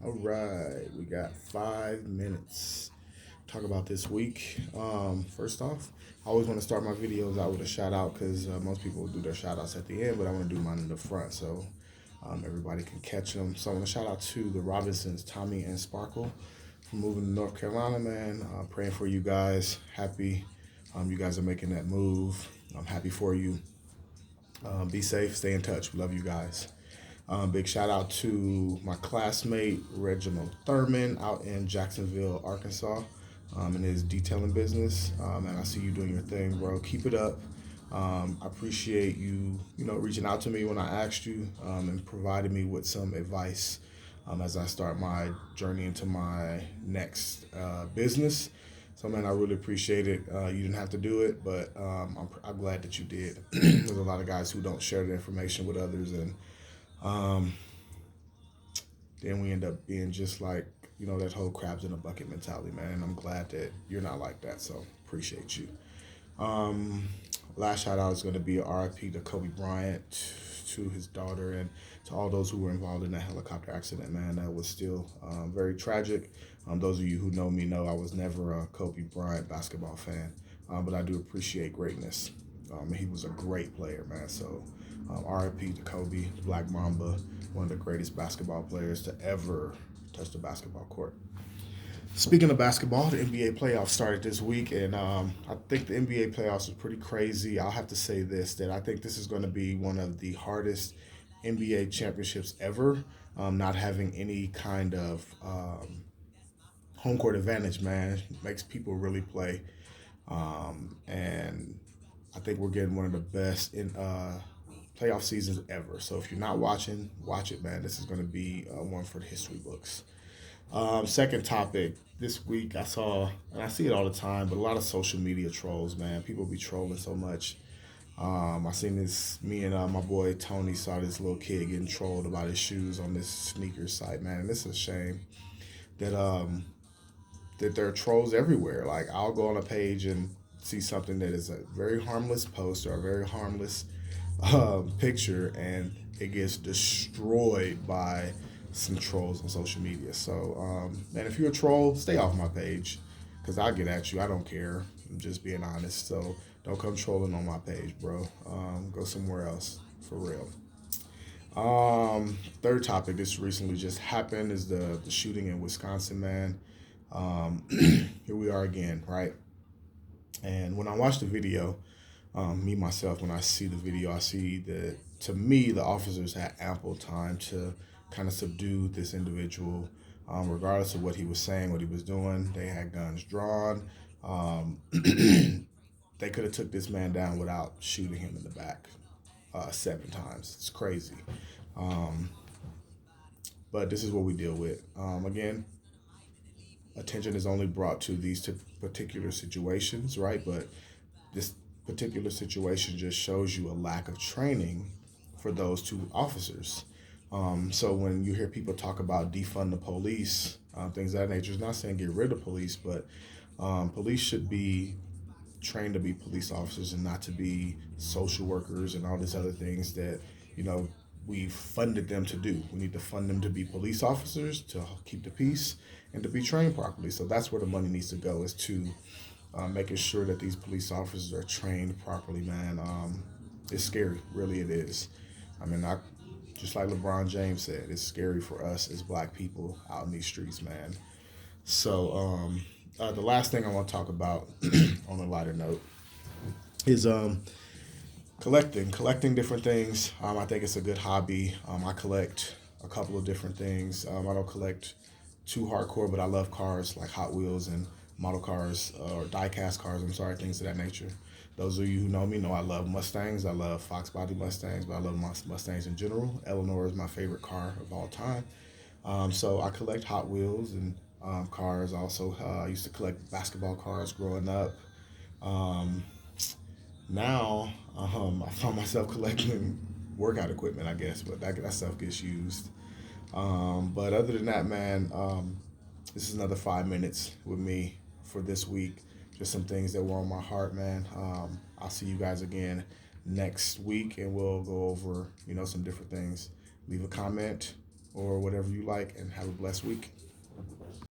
All right, we got 5 minutes. Talk about this week. First off, I always want to start my videos out with a shout out because most people do their shout outs at the end, but I want to do mine in the front so everybody can catch them. So I want to shout out to the Robinsons, Tommy and Sparkle, for moving to North Carolina, man. Praying for you guys. Happy you guys are making that move. I'm happy for you. Be safe. Stay in touch. We love you guys. Big shout out to my classmate Reginald Thurman out in Jacksonville, Arkansas, in his detailing business. And I see you doing your thing, bro. Keep it up. I appreciate you, reaching out to me when I asked you and providing me with some advice as I start my journey into my next business. So, man, I really appreciate it. You didn't have to do it, but I'm glad that you did. There's a lot of guys who don't share the information with others, and um, then we end up being just like, that whole crabs in a bucket mentality, man. And I'm glad that you're not like that. So appreciate you. Um, Last shout out is going to be RIP to Kobe Bryant, to his daughter, and to all those who were involved in that helicopter accident, man. That was still very tragic. Those of you who know me know I was never a Kobe Bryant basketball fan, but I do appreciate greatness. He was a great player, man. So RIP to Kobe, Black Mamba, one of the greatest basketball players to ever touch the basketball court. Speaking of basketball, the NBA playoffs started this week, and I think the NBA playoffs is pretty crazy. I'll have to say this, that I think this is going to be one of the hardest NBA championships ever, not having any kind of home court advantage, man. Makes people really play. And I think we're getting one of the best in playoff seasons ever. So if you're not watching, watch it, man. This is going to be one for the history books. Second topic this week, I saw, and I see it all the time, but a lot of social media trolls, man. People be trolling so much. I seen this. Me and my boy Tony saw this little kid getting trolled about his shoes on this sneaker site, man. And this is a shame that there are trolls everywhere. Like, I'll go on a page and see something that is a very harmless post or a very harmless picture, and it gets destroyed by some trolls on social media. So, and if you're a troll, stay off my page because I'll get at you. I don't care. I'm just being honest. So don't come trolling on my page, bro. Go somewhere else for real. Third topic, this recently just happened, is the shooting in Wisconsin, man. Here we are again, right? And when I watch the video, me myself, when I see the video, I see that, to me, the officers had ample time to kind of subdue this individual, regardless of what he was saying, what he was doing. They had guns drawn. They could have took this man down without shooting him in the back 7 times. It's crazy. Um, but this is what we deal with. Again, attention is only brought to these particular situations, right? But this particular situation just shows you a lack of training for those two officers. So when you hear people talk about defund the police, things of that nature, it's not saying get rid of police, but police should be trained to be police officers and not to be social workers and all these other things that, you know, we funded them to do. We need to fund them to be police officers, to keep the peace, and to be trained properly. So that's where the money needs to go, is to making sure that these police officers are trained properly, man. It's scary, really it is. I mean, just like LeBron James said, it's scary for us as black people out in these streets, man. So the last thing I want to talk about on a lighter note is collecting different things. I think it's a good hobby. I collect a couple of different things. I don't collect too hardcore, but I love cars like Hot Wheels and model cars, or die-cast cars, I'm sorry, things of that nature. Those of you who know me know I love Mustangs. I love Fox body Mustangs, but I love Mustangs in general. Eleanor is my favorite car of all time. So I collect Hot Wheels and cars. Also, I used to collect basketball cards growing up. Um, Now, I found myself collecting workout equipment, I guess, but that stuff gets used. But other than that, man, this is another 5 minutes with me for this week. Just some things that were on my heart, man. I'll see you guys again next week, and we'll go over, some different things. Leave a comment, or whatever you like, and have a blessed week.